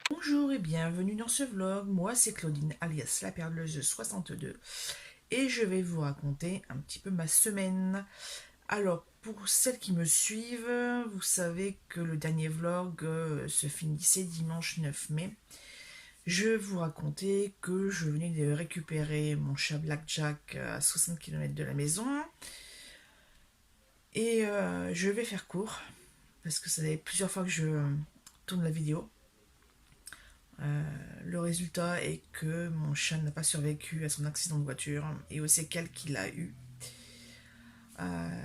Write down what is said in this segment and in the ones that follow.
Bonjour et bienvenue dans ce vlog, moi c'est Claudine alias la perleuse 62 et je vais vous raconter un petit peu ma semaine. Alors pour celles qui me suivent, vous savez que le dernier vlog se finissait dimanche 9 mai. Je vais vous raconter que je venais de récupérer mon chat Blackjack à 60 km de la maison et je vais faire court parce que ça fait plusieurs fois que je tourne la vidéo. Le résultat est que mon chat n'a pas survécu à son accident de voiture et aux séquelles qu'il a eu.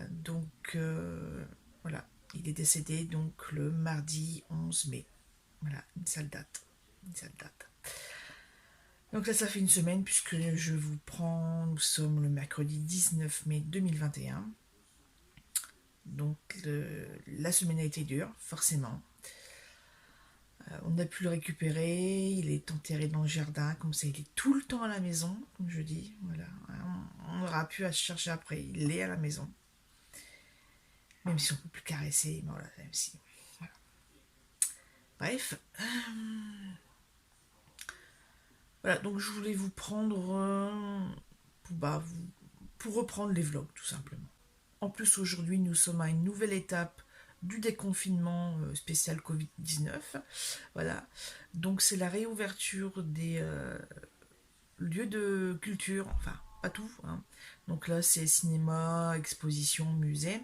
Donc voilà, il est décédé donc le mardi 11 mai. Voilà, une sale date. Une sale date. Donc là, ça fait une semaine puisque je vous prends, nous sommes le mercredi 19 mai 2021. Donc la semaine a été dure, forcément. On a pu le récupérer, il est enterré dans le jardin, comme ça il est tout le temps à la maison, comme je dis, voilà. On aura pu à se chercher après, il est à la maison. Même si on ne peut plus caresser, mais voilà, même si. Voilà. Bref. Voilà, donc je voulais vous prendre pour reprendre les vlogs, tout simplement. En plus, aujourd'hui, nous sommes à une nouvelle étape du déconfinement spécial Covid-19. Voilà. Donc c'est la réouverture des lieux de culture, enfin pas tout, hein. Donc là c'est cinéma, exposition, musée.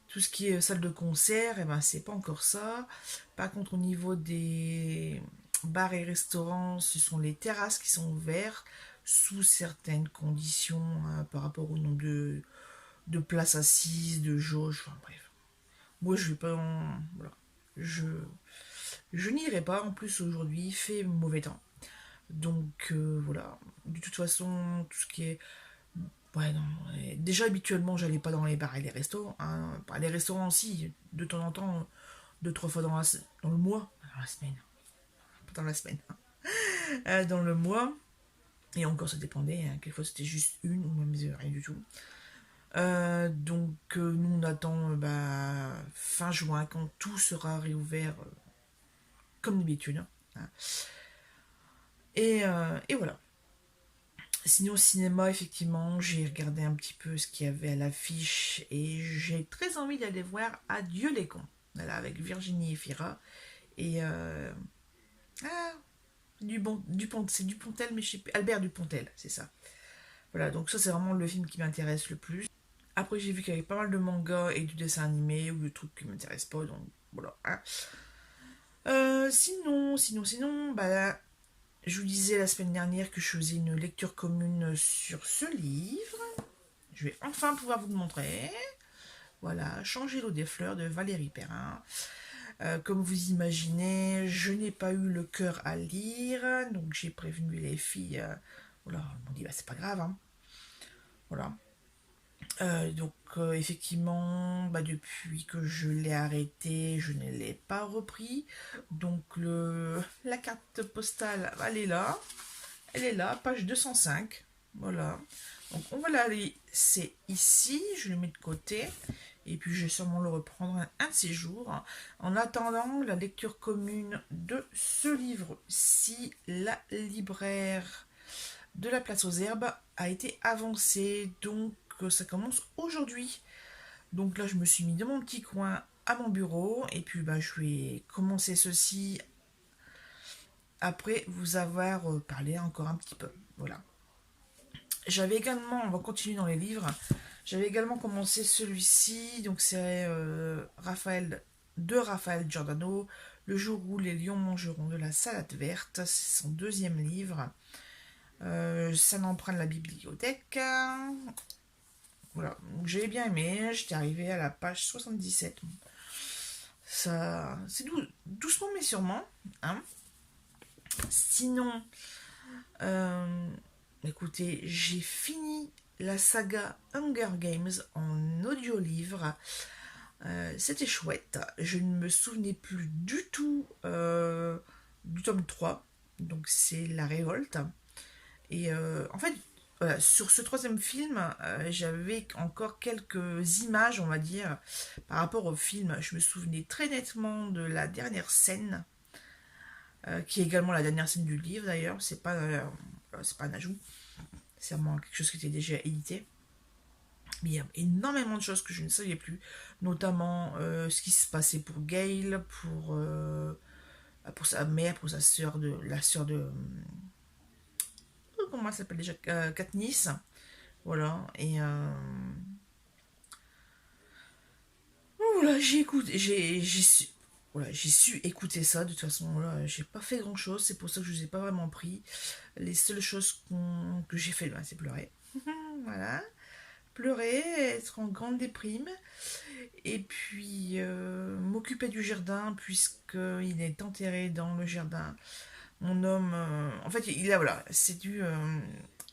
Tout ce qui est salle de concert, eh ben c'est pas encore ça. Par contre au niveau des bars et restaurants, ce sont les terrasses qui sont ouvertes sous certaines conditions par rapport au nombre de places assises, de jauges, enfin bref. Moi je vais pas voilà. Je, je n'irai pas, en plus aujourd'hui il fait mauvais temps. Donc voilà, de toute façon, tout ce qui est. Ouais, non. Déjà, habituellement, j'allais pas dans les bars et les restos, hein. Bah, les restaurants aussi, de temps en temps, deux, trois fois dans le mois. Dans la semaine. Pas dans la semaine. Dans le mois. Et encore, ça dépendait, hein. Quelquefois, c'était juste une ou même rien du tout. Donc, nous, on attend fin juin, quand tout sera réouvert comme d'habitude, hein. Et voilà. Sinon, au cinéma, effectivement, j'ai regardé un petit peu ce qu'il y avait à l'affiche et j'ai très envie d'aller voir Adieu les cons. Voilà, avec Virginie Efira et ah, c'est Dupontel, mais je sais plus, Albert Dupontel, c'est ça. Voilà, donc ça c'est vraiment le film qui m'intéresse le plus. Après, j'ai vu qu'il y avait pas mal de mangas et du dessin animé ou de trucs qui m'intéressent pas, donc voilà, hein. Sinon, bah, je vous disais la semaine dernière que je faisais une lecture commune sur ce livre. Je vais enfin pouvoir vous le montrer. Voilà, Changer l'eau des fleurs de Valérie Perrin. Comme vous imaginez, je n'ai pas eu le cœur à lire, donc j'ai prévenu les filles. Voilà, elles m'ont dit bah, c'est pas grave, hein. Voilà. Donc effectivement, bah, depuis que je l'ai arrêté, je ne l'ai pas repris. Donc la carte postale, elle est là. Elle est là, page 205. Voilà. Donc on va la laisser ici, je le mets de côté. Et puis je vais sûrement le reprendre un de ces jours. En attendant la lecture commune de ce livre-ci, la libraire de la place aux herbes a été avancée. Donc ça commence aujourd'hui. Donc là je me suis mis de mon petit coin à mon bureau. Et puis bah, je vais commencer ceci après vous avoir parlé encore un petit peu. Voilà. J'avais également, on va continuer dans les livres, j'avais également commencé celui-ci, donc c'est Raphaël Giordano, Le jour où les lions mangeront de la salade verte, c'est son deuxième livre. Ça n'emprunte la bibliothèque. Voilà, donc j'avais bien aimé, j'étais arrivée à la page 77. Ça, c'est doucement mais sûrement, hein. Sinon, euh, écoutez, j'ai fini la saga Hunger Games en audio-livre. C'était chouette. Je ne me souvenais plus du tout du tome 3. Donc c'est La Révolte. Et en fait, voilà, sur ce troisième film, j'avais encore quelques images, on va dire, par rapport au film. Je me souvenais très nettement de la dernière scène. qui est également la dernière scène du livre d'ailleurs. C'est pas un ajout, c'est vraiment quelque chose qui était déjà édité. Mais il y a énormément de choses que je ne savais plus, notamment ce qui se passait pour Gail, pour sa mère, pour sa sœur la sœur de comment elle s'appelle déjà, Katniss, voilà. Et voilà, j'ai écouté, j'ai su, voilà, j'ai su écouter ça. De toute façon, là, j'ai pas fait grand chose, c'est pour ça que je ne les ai pas vraiment pris. Les seules choses que j'ai fait, ben, c'est pleurer. Voilà, pleurer, être en grande déprime, et puis m'occuper du jardin, puisqu'il est enterré dans le jardin. Mon homme, en fait, il a, voilà, c'est du.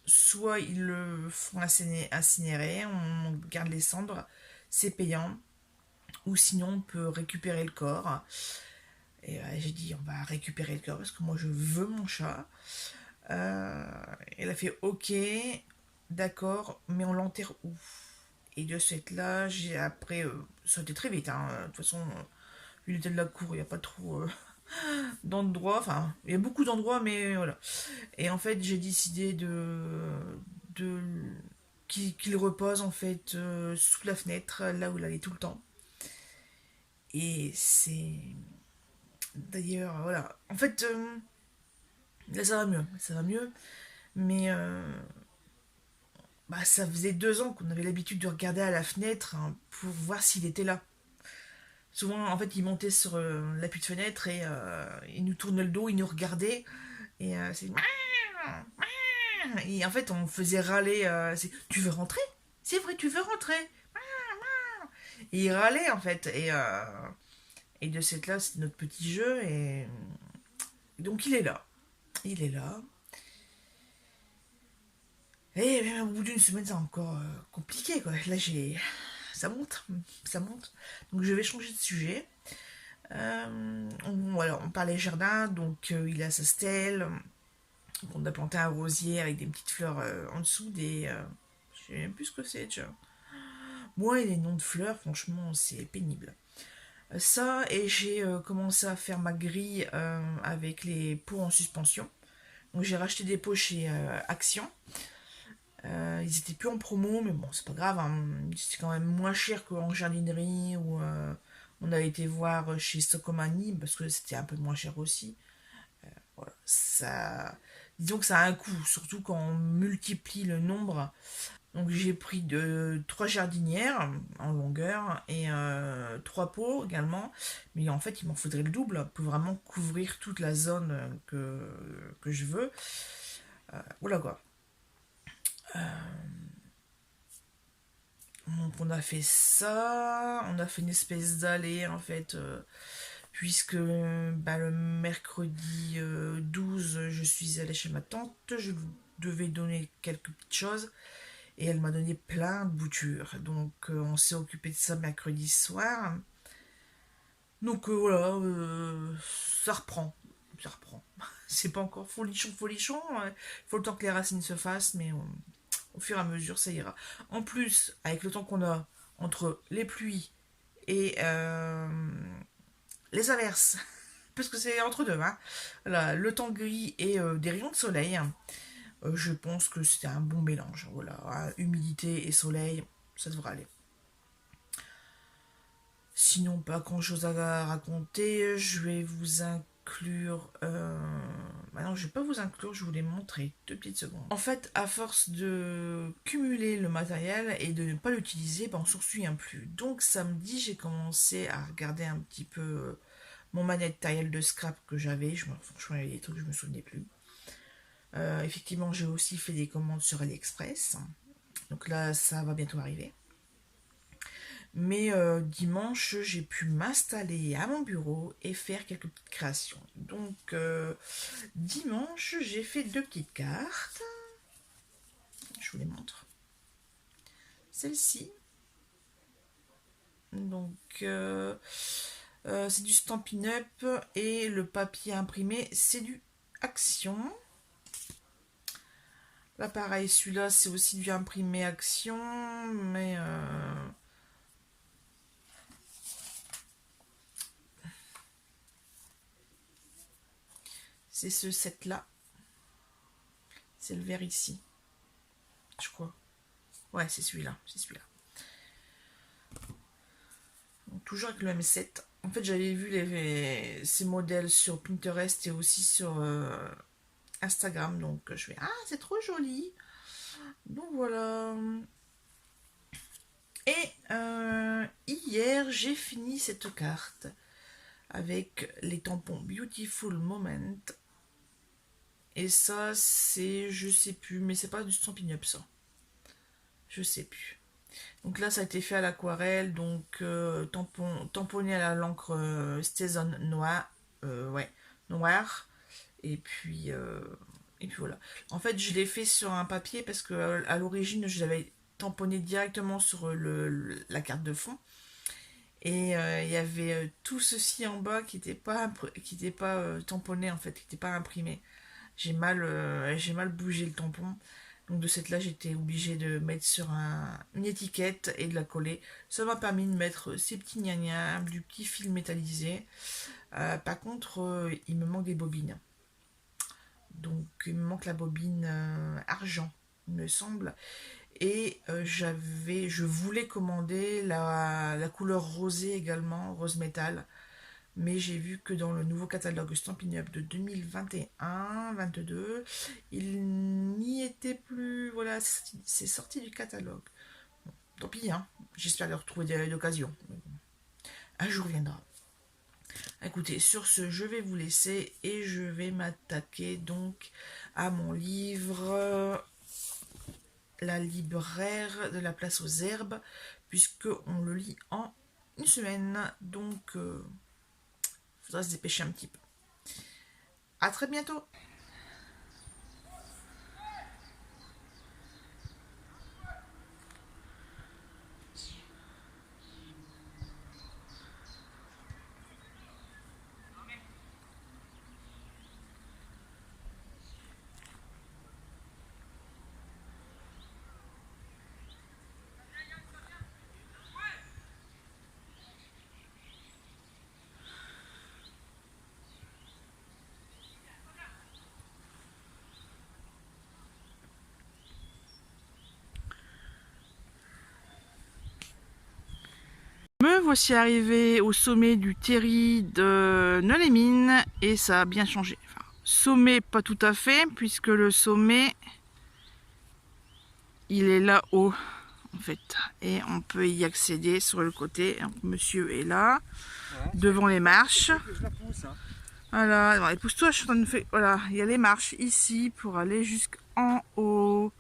Soit ils le font incinérer, on garde les cendres, c'est payant, ou sinon on peut récupérer le corps. Et j'ai dit, on va récupérer le corps parce que moi je veux mon chat. Elle a fait ok, d'accord, mais on l'enterre où? Et de ce fait-là, j'ai après, ça a été très vite, hein. De toute façon, vu l'état de la cour, il n'y a pas trop d'endroits, enfin, il y a beaucoup d'endroits, mais voilà. Et en fait, j'ai décidé de qu'il repose en fait sous la fenêtre, là où il allait tout le temps. Et c'est d'ailleurs, voilà. En fait, là ça va mieux, mais bah, ça faisait 2 ans qu'on avait l'habitude de regarder à la fenêtre, hein, pour voir s'il était là. Souvent, en fait, il montait sur l'appui de fenêtre et il nous tournait le dos, il nous regardait et c'est et en fait, on faisait râler. Tu veux rentrer? C'est vrai, tu veux rentrer? Et il râlait en fait. Et de cette là, c'est notre petit jeu. Et donc il est là. Il est là. Et même au bout d'une semaine, c'est encore compliqué quoi. Là, ça monte. Ça monte. Donc je vais changer de sujet. Voilà, on parlait jardin. Donc il a sa stèle. On a planté un rosier avec des petites fleurs en dessous. Je sais même plus ce que c'est déjà. Moi et les noms de fleurs, franchement, c'est pénible. Ça, et j'ai commencé à faire ma grille avec les pots en suspension. Donc j'ai racheté des pots chez Action. Ils étaient plus en promo, mais bon, c'est pas grave, hein. C'est quand même moins cher qu'en jardinerie ou on a été voir chez Stockomanie parce que c'était un peu moins cher aussi. Voilà, disons que ça a un coût, surtout quand on multiplie le nombre. Donc j'ai pris 3 jardinières en longueur et 3 pots également. Mais en fait, il m'en faudrait le double pour vraiment couvrir toute la zone que je veux. Voilà quoi. Donc on a fait ça, on a fait une espèce d'allée en fait, puisque bah, le mercredi 12, je suis allée chez ma tante, je devais donner quelques petites choses. Et elle m'a donné plein de boutures. Donc on s'est occupé de ça mercredi soir. Donc voilà, ça reprend. Ça reprend. C'est pas encore folichon, folichon. Il faut le temps que les racines se fassent, mais au fur et à mesure, ça ira. En plus, avec le temps qu'on a entre les pluies et les averses, parce que c'est entre deux, hein. Voilà, le temps gris et des rayons de soleil, je pense que c'était un bon mélange. Voilà, hein, humidité et soleil, ça devrait aller. Sinon, pas grand chose à raconter. Je vais vous inclure. Bah non, je vais pas vous inclure, je vais vous les montrer. 2 petites secondes. En fait, à force de cumuler le matériel et de ne pas l'utiliser, bah, on s'en souvient plus. Donc, samedi, j'ai commencé à regarder un petit peu mon matériel de scrap que j'avais. Franchement, il y avait des trucs que je me souvenais plus. Effectivement, j'ai aussi fait des commandes sur AliExpress. Donc là, ça va bientôt arriver. Mais dimanche, j'ai pu m'installer à mon bureau et faire quelques petites créations. Donc dimanche, j'ai fait 2 petites cartes. Je vous les montre. Celle-ci. Donc c'est du Stampin' Up et le papier imprimé, c'est du Action. Là pareil, celui-là c'est aussi du imprimé Action, mais C'est ce set là. C'est le vert ici. Je crois. Ouais, c'est celui-là. C'est celui-là. Toujours avec le même set. En fait, j'avais vu ces modèles sur Pinterest et aussi sur Instagram. Donc, je fais, ah, c'est trop joli. Donc, voilà. Et hier, j'ai fini cette carte avec les tampons Beautiful Moment. Et ça, c'est, je sais plus, mais c'est pas du Stampin' Up, ça. Je sais plus. Donc là, ça a été fait à l'aquarelle, donc tamponné à l'encre Stézone noir, ouais, noir. Et puis voilà. En fait, je l'ai fait sur un papier parce que à l'origine, je l'avais tamponné directement sur la carte de fond. Et il y avait tout ceci en bas qui n'était pas tamponné, en fait, qui n'était pas imprimé. J'ai mal bougé le tampon. Donc de cette là, j'étais obligée de mettre sur une étiquette et de la coller. Ça m'a permis de mettre ces petits gnagnas, du petit fil métallisé. Par contre, il me manque des bobines. Donc il me manque la bobine argent, il me semble. Et je voulais commander la couleur rosée également, rose métal. Mais j'ai vu que dans le nouveau catalogue Stampin' Up de 2021-22, il n'y était plus. Voilà, c'est sorti du catalogue. Bon, tant pis, hein. J'espère le retrouver d'occasion. Un jour viendra. Écoutez, sur ce, je vais vous laisser et je vais m'attaquer donc à mon livre La libraire de la place aux herbes, puisque on le lit en une semaine. Donc, faudra se dépêcher un petit peu. À très bientôt. Me voici arrivé au sommet du terri de Neulémine et ça a bien changé. Enfin, sommet pas tout à fait puisque le sommet il est là-haut en fait et on peut y accéder sur le côté. Monsieur est là devant les marches. Voilà, allez, pousse-toi, je suis en train de faire. Voilà, il y a les marches ici pour aller jusqu'en haut.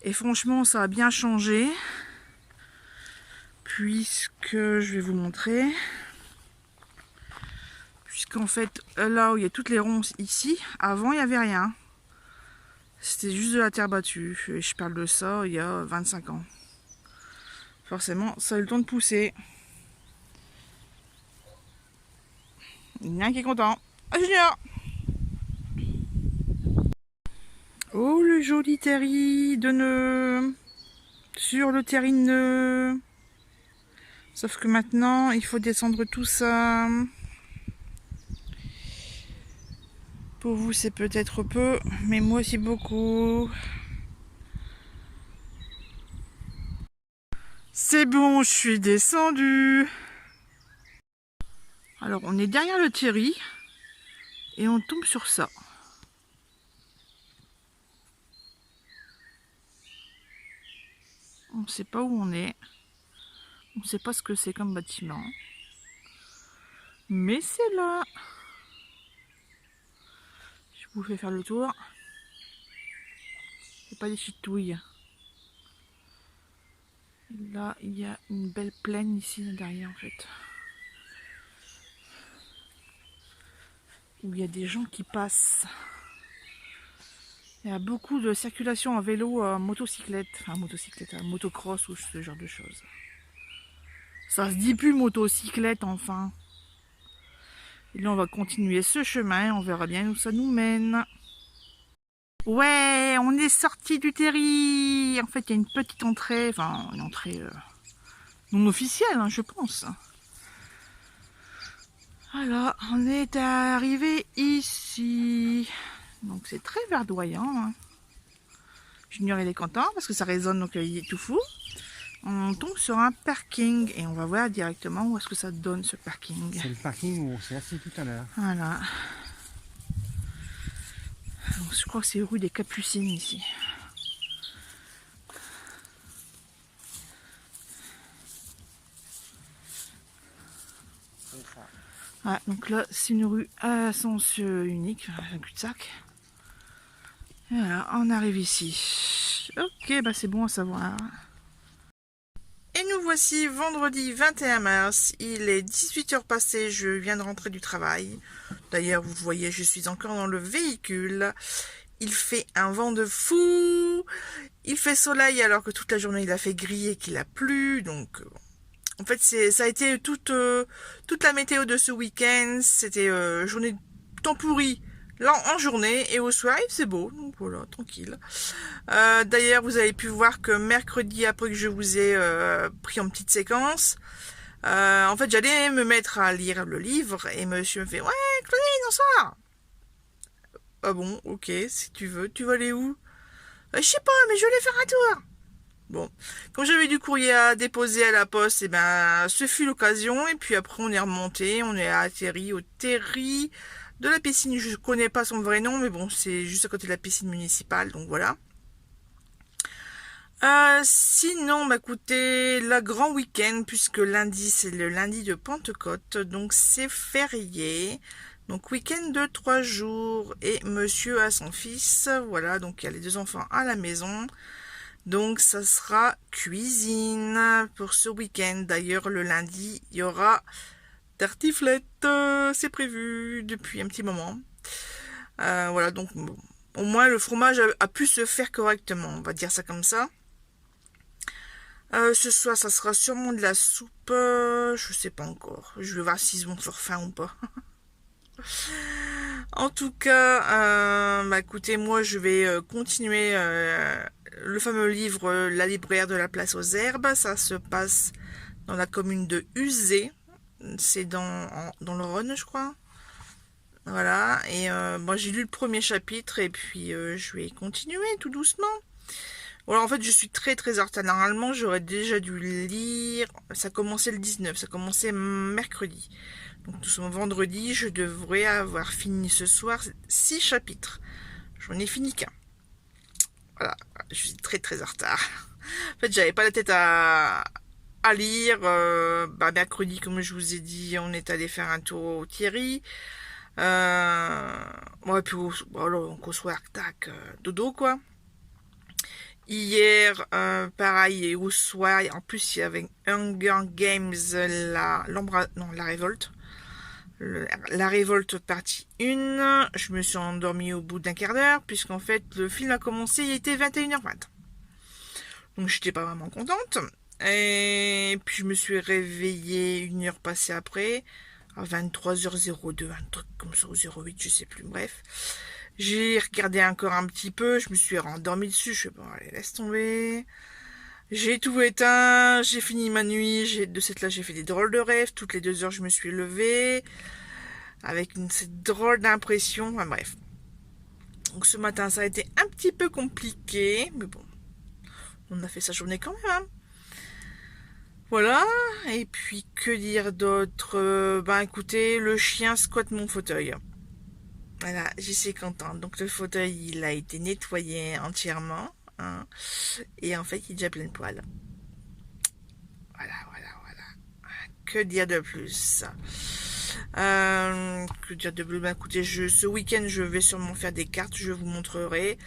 Et franchement, ça a bien changé. Puisque je vais vous montrer. Puisqu'en fait, là où il y a toutes les ronces ici, avant il n'y avait rien. C'était juste de la terre battue. Et je parle de ça il y a 25 ans. Forcément, ça a eu le temps de pousser. Il y en a un qui est content. Ah, Junior! Oh, le joli terri de nœud. Sur le terri de nœud. Sauf que maintenant, il faut descendre tout ça. Pour vous, c'est peut-être peu, mais moi, c'est beaucoup. C'est bon, je suis descendue. Alors, on est derrière le terri et on tombe sur ça. On ne sait pas où on est. On ne sait pas ce que c'est comme bâtiment. Mais c'est là. Je vous fais faire le tour. C'est pas des chitouilles. Là, il y a une belle plaine ici derrière en fait. Où il y a des gens qui passent. Il y a beaucoup de circulation en vélo, à motocyclette, enfin motocyclette, à motocross ou ce genre de choses. Ça se dit plus motocyclette enfin. Et là on va continuer ce chemin, on verra bien où ça nous mène. Ouais, on est sorti du terri. En fait il y a une petite entrée, enfin une entrée non officielle hein, je pense. Voilà, on est arrivé ici. Donc c'est très verdoyant. Hein. Junior il est content parce que ça résonne, donc il est tout fou. On tombe sur un parking et on va voir directement où est-ce que ça donne ce parking. C'est le parking où on s'est assis tout à l'heure. Voilà. Donc, je crois que c'est rue des Capucines ici. Ouais, donc là, c'est une rue à sens unique, un cul-de-sac. Et voilà, on arrive ici. Ok, bah c'est bon à savoir. Et nous voici vendredi 21 mars. Il est 18h passées, je viens de rentrer du travail. D'ailleurs, vous voyez, je suis encore dans le véhicule. Il fait un vent de fou. Il fait soleil alors que toute la journée il a fait gris et qu'il a plu. Donc, en fait, ça a été toute la météo de ce week-end. C'était journée de temps pourri là en journée et au soir c'est beau. Donc voilà, tranquille. D'ailleurs, vous avez pu voir que mercredi, après que je vous ai pris en petite séquence, en fait, j'allais me mettre à lire le livre et monsieur me fait « Ouais, Claudine, bonsoir !» Ah bon, ok, si tu veux. Tu vas aller où? Je sais pas, mais je vais aller faire un tour. Bon, quand j'avais du courrier à déposer à la poste, et ben, ce fut l'occasion. Et puis après, on est remonté, on est atterri au terri de la piscine. Je connais pas son vrai nom, mais bon, c'est juste à côté de la piscine municipale, donc voilà. Sinon, bah écoutez, le grand week-end, puisque lundi, c'est le lundi de Pentecôte, donc c'est férié. Donc week-end de 3 jours, et monsieur a son fils, voilà, donc il y a les 2 enfants à la maison. Donc ça sera cuisine pour ce week-end. D'ailleurs, le lundi, il y aura tartiflette, c'est prévu depuis un petit moment. Voilà, donc bon, au moins le fromage a pu se faire correctement, on va dire ça comme ça. Ce soir, ça sera sûrement de la soupe. Je sais pas encore. Je vais voir s'ils vont faire faim ou pas. En tout cas, bah écoutez, moi je vais continuer le fameux livre La libraire de la place aux herbes. Ça se passe dans la commune de Uzé. C'est dans le Rhône, je crois. Voilà. Et moi j'ai lu le premier chapitre et puis je vais continuer tout doucement. Voilà, en fait, je suis très très en retard. Normalement, j'aurais déjà dû lire. Ça commençait le 19, ça commençait mercredi. Donc, nous sommes vendredi, je devrais avoir fini ce soir 6 chapitres. J'en ai fini qu'un. Voilà, je suis très très en retard. En fait, j'avais pas la tête à lire. Mercredi, comme je vous ai dit, on est allé faire un tour au Thierry. Ouais, puis voilà, donc au soir, tac, dodo quoi. Hier, pareil, et au soir, en plus il y avait Hunger Games, la révolte. La révolte partie 1. Je me suis endormie au bout d'un quart d'heure, puisqu'en fait le film a commencé, il était 21h20. Donc j'étais pas vraiment contente. Et puis je me suis réveillée 1 heure passée après, à 23h02, un truc comme ça, ou 08, je sais plus, bref. J'ai regardé encore un petit peu, je me suis rendormie dessus, je sais pas, allez, laisse tomber. J'ai tout éteint, j'ai fini ma nuit, de cette là j'ai fait des drôles de rêves, toutes les 2 heures je me suis levée, avec cette drôle d'impression, enfin bref. Donc ce matin ça a été un petit peu compliqué, mais bon, on a fait sa journée quand même, hein. Voilà, et puis que dire d'autre? Écoutez, le chien squatte mon fauteuil. Voilà, j'y suis contente. Donc le fauteuil, il a été nettoyé entièrement. Hein, et en fait, il est déjà plein de poils. Voilà. Que dire de plus? Que dire de plus? Écoutez, ce week-end, je vais sûrement faire des cartes. Je vous montrerai.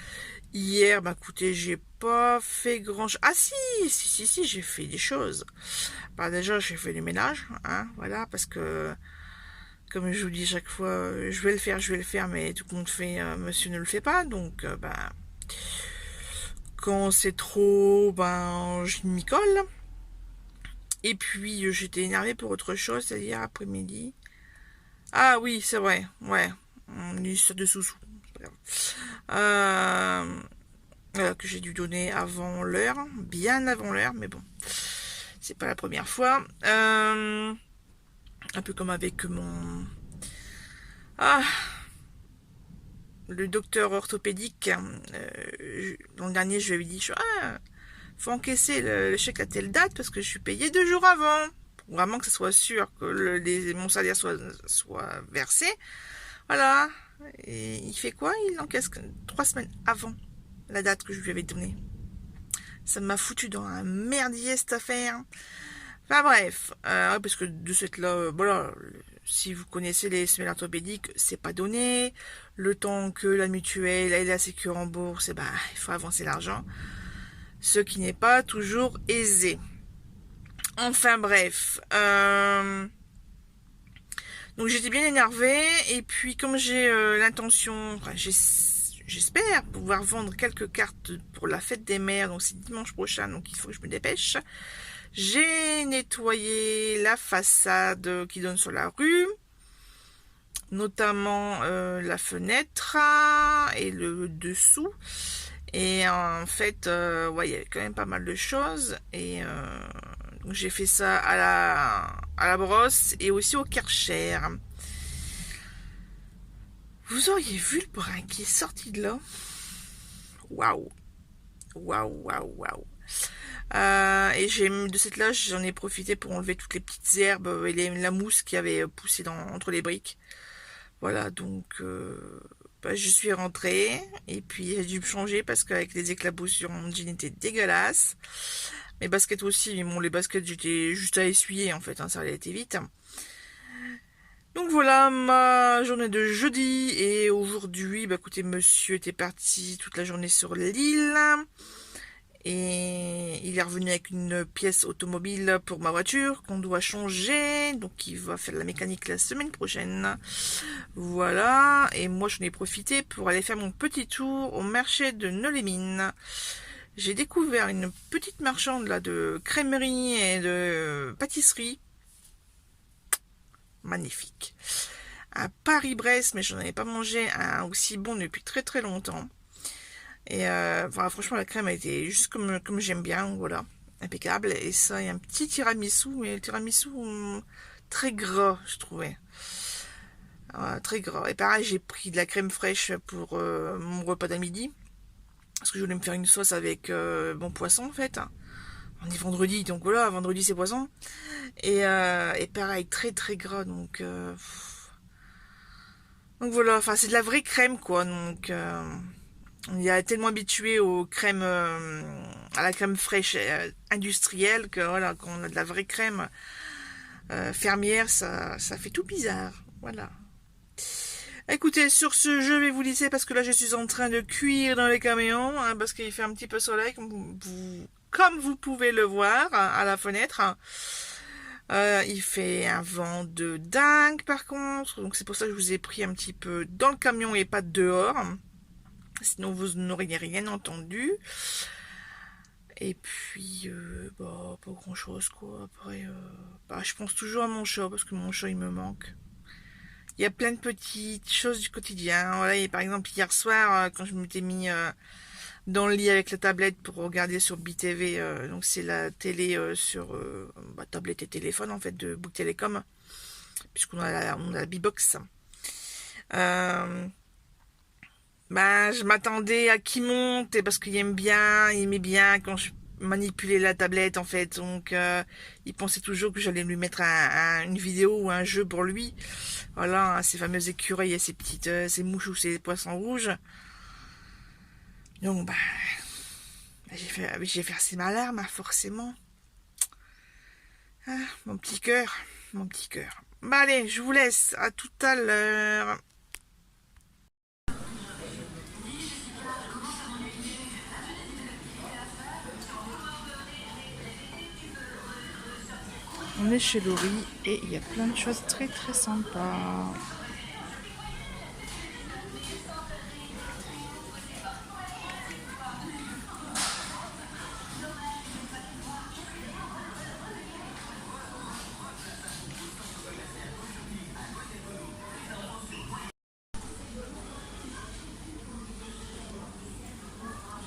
Hier, écoutez, j'ai pas fait grand-chose. Ah si, j'ai fait des choses. Déjà, j'ai fait le ménage. Hein, voilà, parce que... Comme je vous dis chaque fois, je vais le faire, mais tout compte fait, monsieur ne le fait pas. Donc, quand c'est trop, je m'y colle. Et puis, j'étais énervée pour autre chose, c'est-à-dire après-midi. Ah oui, c'est vrai, ouais. On est sur de sous-sous. Que j'ai dû donner avant l'heure, bien avant l'heure, mais bon, c'est pas la première fois. Un peu comme avec mon... Ah, le docteur orthopédique. L'an dernier, je lui avais dit, faut encaisser le chèque à telle date parce que je suis payé 2 jours avant. Pour vraiment que ce soit sûr que mon salaire soit versé. Voilà. Et il fait quoi? Il encaisse 3 semaines avant la date que je lui avais donnée. Ça m'a foutu dans un merdier cette affaire. Enfin bref, parce que de cette là, voilà, si vous connaissez les semelles orthopédiques, c'est pas donné. Le temps que la mutuelle et la sécu rembourse, il faut avancer l'argent. Ce qui n'est pas toujours aisé. Enfin bref. Donc j'étais bien énervée. Et puis comme j'ai l'intention, j'espère pouvoir vendre quelques cartes pour la fête des mères. Donc c'est dimanche prochain, donc il faut que je me dépêche. J'ai nettoyé la façade qui donne sur la rue, notamment la fenêtre et le dessous. Et en fait, il y avait quand même pas mal de choses. Et donc j'ai fait ça à la brosse et aussi au Karcher. Vous auriez vu le brin qui est sorti de là? Waouh! Waouh, waouh, waouh! Et de cette loge, j'en ai profité pour enlever toutes les petites herbes et la mousse qui avait poussé entre les briques. Voilà, donc je suis rentrée et puis j'ai dû me changer parce qu'avec les éclaboussures, mon jean était dégueulasse. Mes baskets aussi, mais bon, les baskets, j'étais juste à essuyer en fait, ça allait été vite. Donc voilà ma journée de jeudi. Et aujourd'hui, écoutez, monsieur était parti toute la journée sur l'île. Et il est revenu avec une pièce automobile pour ma voiture qu'on doit changer. Donc il va faire de la mécanique la semaine prochaine. Voilà. Et moi j'en ai profité pour aller faire mon petit tour au marché de Nolay-Mines. J'ai découvert une petite marchande là de crèmerie et de pâtisserie. Magnifique. Un Paris-Brest, mais je n'en avais pas mangé un aussi bon depuis très très longtemps. Et franchement, la crème a été juste comme j'aime bien, voilà, impeccable. Et ça, il y a un petit tiramisu, mais le tiramisu très gras, je trouvais. Très gras. Et pareil, j'ai pris de la crème fraîche pour mon repas d'un midi. Parce que je voulais me faire une sauce avec bon poisson, en fait. On est vendredi, donc voilà, vendredi c'est poisson. Et pareil, très très gras, donc voilà, enfin c'est de la vraie crème, quoi, donc... on y a tellement habitué aux crèmes, à la crème fraîche industrielle que voilà, quand on a de la vraie crème fermière, ça fait tout bizarre. Voilà. Écoutez, sur ce, je vais vous laisser parce que là, je suis en train de cuire dans les camions, parce qu'il fait un petit peu soleil, comme vous pouvez le voir à la fenêtre. Il fait un vent de dingue par contre, donc c'est pour ça que je vous ai pris un petit peu dans le camion et pas dehors. Sinon vous n'auriez rien entendu. Et puis pas grand chose quoi. Après je pense toujours à mon chat parce que mon chat il me manque. Il y a plein de petites choses du quotidien. Voilà, et par exemple hier soir quand je m'étais mis dans le lit avec la tablette pour regarder sur BTV, donc c'est la télé sur tablette et téléphone en fait de Bouygues Télécom, puisqu'on a la B-Box. Je m'attendais à qu'il monte parce qu'il aimait bien quand je manipulais la tablette en fait, donc il pensait toujours que j'allais lui mettre une vidéo ou un jeu pour lui. Voilà, ces fameuses écureuils et ces mouches ou ces poissons rouges. Donc j'ai versé ma larme forcément. Mon petit cœur. Allez, je vous laisse, à tout à l'heure. On est chez Laurie et il y a plein de choses très très sympas.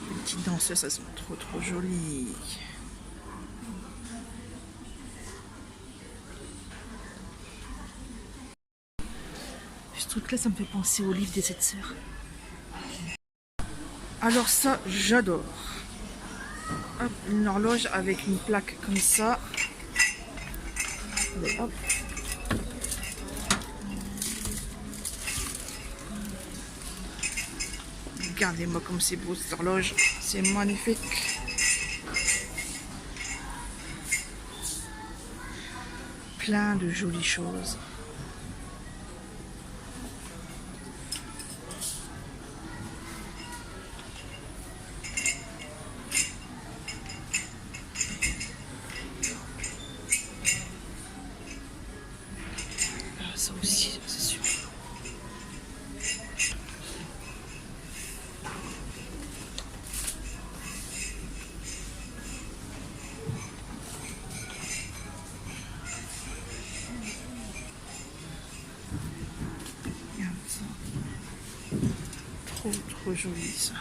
Les petites danseuses, elles sont trop jolies. Ce truc-là, ça me fait penser au livre des 7 sœurs. Alors ça, j'adore. Hop, une horloge avec une plaque comme ça. Allez, hop. Regardez-moi comme c'est beau cette horloge. C'est magnifique. Plein de jolies choses. Ça aussi, c'est sûr. Regarde ça. Trop joli ça.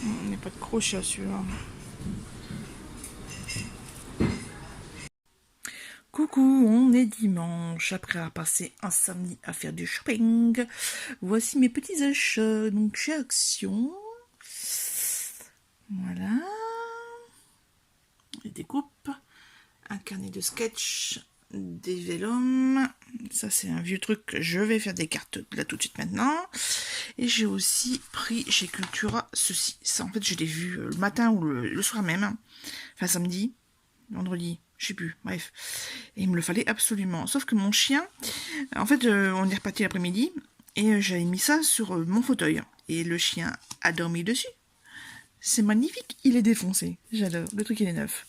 Il n'y a pas de crochet à celui-là. Coucou, on est dimanche, après avoir passé un samedi à faire du shopping. Voici mes petits achats, donc chez Action. Voilà. Les découpes, un carnet de sketch, des vélums. Ça c'est un vieux truc, je vais faire des cartes là tout de suite maintenant. Et j'ai aussi pris chez Cultura ceci. Ça en fait je l'ai vu le matin ou le soir même. Enfin samedi, vendredi. Je sais plus, bref. Et il me le fallait absolument. Sauf que mon chien, en fait, on est reparti l'après-midi et j'avais mis ça sur mon fauteuil. Et le chien a dormi dessus. C'est magnifique, il est défoncé. J'adore, le truc il est neuf.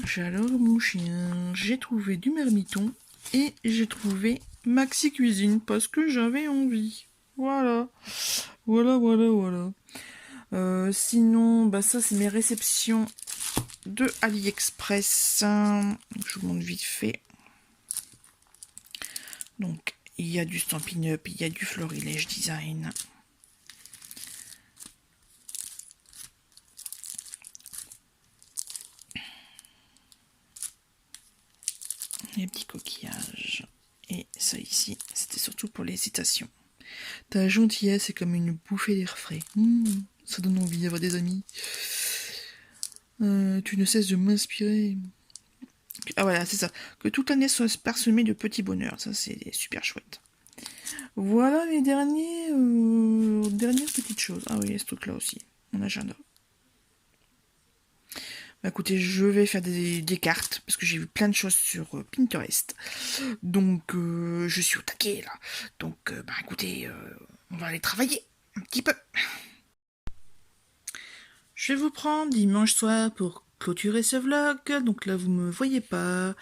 J'adore mon chien. J'ai trouvé du marmiton et j'ai trouvé Maxi Cuisine parce que j'avais envie. Voilà. Voilà. Sinon, bah ça c'est mes réceptions de AliExpress. Je vous montre vite fait. Donc, il y a du Stampin' Up, il y a du Florilège Design. Les petits coquillages. Et ça ici, c'était surtout pour les citations. Ta gentillesse est comme une bouffée d'air frais. Ça donne envie d'avoir des amis. Tu ne cesses de m'inspirer. Ah voilà, c'est ça. Que toute l'année soit parsemée de petits bonheurs. Ça, c'est super chouette. Voilà les dernières petites choses. Ah oui, ce truc-là aussi. Mon agenda. Bah écoutez, je vais faire des cartes, parce que j'ai vu plein de choses sur Pinterest. Donc, je suis au taquet, là. Donc, bah écoutez, on va aller travailler un petit peu. Je vais vous prendre dimanche soir pour clôturer ce vlog. Donc là, vous me voyez pas,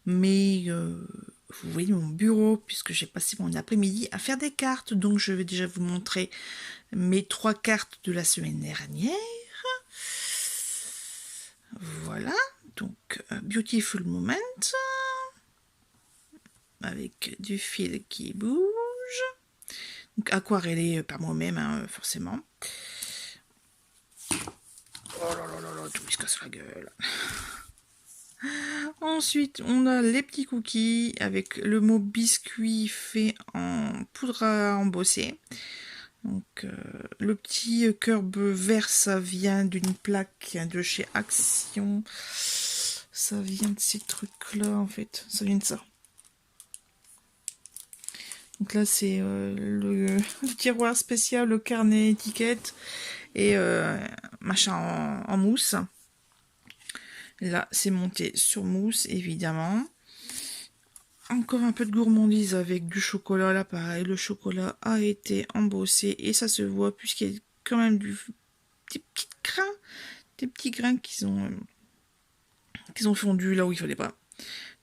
mais vous voyez mon bureau, puisque j'ai passé mon après-midi à faire des cartes. Donc, je vais déjà vous montrer mes 3 cartes de la semaine dernière. Voilà, donc Beautiful Moment, avec du fil qui bouge, donc aquarellé par moi-même, hein, forcément. Oh là là là là, tout il se casse la gueule. Ensuite, on a les petits cookies avec le mot biscuit fait en poudre à embosser. Donc, le petit cœur vert, ça vient d'une plaque de chez Action. Ça vient de ces trucs-là, en fait. Ça vient de ça. Donc là, c'est le tiroir spécial, le carnet étiquette et machin en mousse. Là, c'est monté sur mousse, évidemment. Encore un peu de gourmandise avec du chocolat. Là, pareil, le chocolat a été embossé et ça se voit puisqu'il y a quand même des petits grains qui ont fondu là où il fallait pas.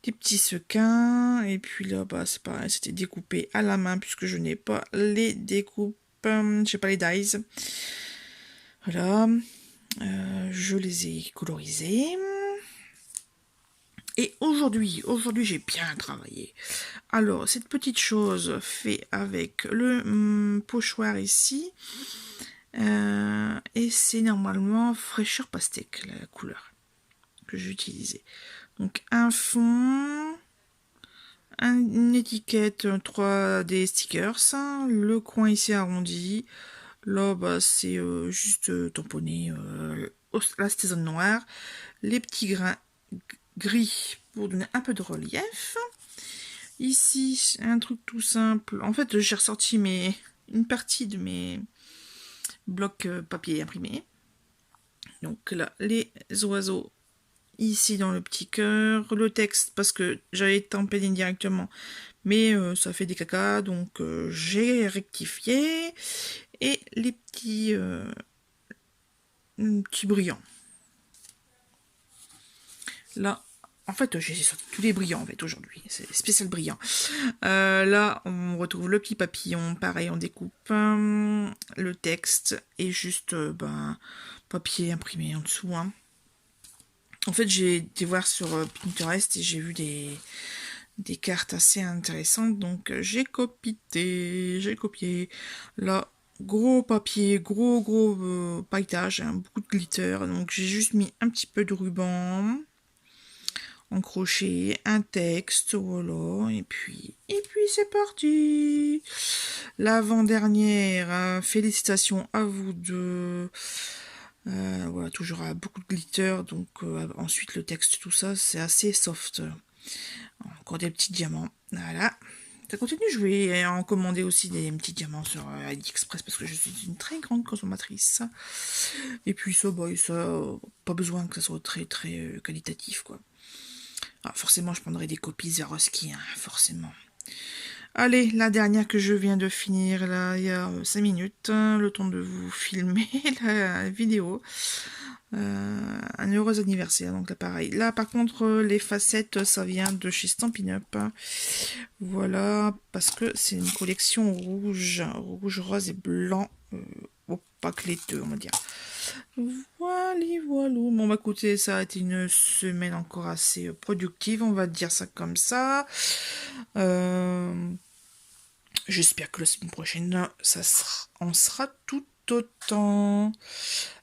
Des petits sequins. Et puis là, bah, c'est pareil, c'était découpé à la main puisque je n'ai pas les découpes. Je n'ai pas les dies. Voilà. Je les ai colorisés. Et aujourd'hui, j'ai bien travaillé. Alors, cette petite chose fait avec le pochoir ici. Et c'est normalement fraîcheur pastèque, la couleur que j'ai utilisée. Donc, un fond, une étiquette 3D stickers, le coin ici arrondi. Là, bah, c'est juste tamponné la saison noire. Les petits grains gris pour donner un peu de relief. Ici, un truc tout simple. En fait, j'ai ressorti une partie de mes blocs papier imprimé. Donc là, les oiseaux ici dans le petit cœur. Le texte, parce que j'avais tamponné directement, mais ça fait des cacas, donc j'ai rectifié. Et les petits brillants. Là, en fait, j'ai sorti tous les brillants en fait aujourd'hui. C'est spécial brillant. Là, on retrouve le petit papillon. Pareil, on découpe le texte et juste papier imprimé en dessous. Hein. En fait, j'ai été voir sur Pinterest et j'ai vu des cartes assez intéressantes. Donc, j'ai copié. Là, gros papier, gros pailletage, hein, beaucoup de glitter. Donc, j'ai juste mis un petit peu de ruban en crochet, un texte, voilà, et puis c'est parti. L'avant-dernière, félicitations à vous deux. Voilà, toujours beaucoup de glitter, donc ensuite le texte, tout ça, c'est assez soft. Encore des petits diamants, voilà. Ça continue, je vais en commander aussi des petits diamants sur AliExpress parce que je suis une très grande consommatrice. Et puis ça, pas besoin que ça soit très très qualitatif, quoi. Ah, forcément, je prendrai des copies Swarovski, hein, forcément. Allez, la dernière que je viens de finir, là, il y a 5 minutes, hein, le temps de vous filmer la vidéo. Un heureux anniversaire, donc là, pareil. Là, par contre, les facettes, ça vient de chez Stampin' Up. Voilà, parce que c'est une collection rouge, rose et blanc, opaque laiteux, on va dire. Voilà. Bon, bah écoutez, ça a été une semaine encore assez productive, on va dire ça comme ça. J'espère que la semaine prochaine, on sera tout autant.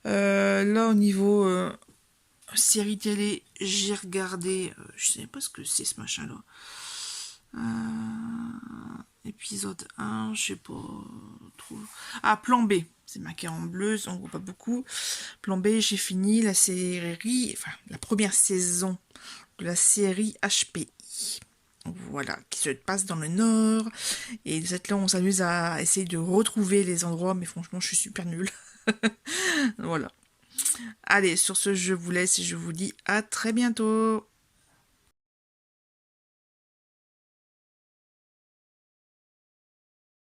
Là, au niveau série télé, j'ai regardé, je sais pas ce que c'est ce machin-là. Épisode 1, je sais pas trop. Ah, plan B. C'est marqué en bleu, on voit pas beaucoup. Plan B, j'ai fini la série, enfin, la première saison de la série HPI. Voilà, qui se passe dans le Nord. Et cette là, on s'amuse à essayer de retrouver les endroits, mais franchement, je suis super nulle. Voilà. Allez, sur ce, je vous laisse et je vous dis à très bientôt.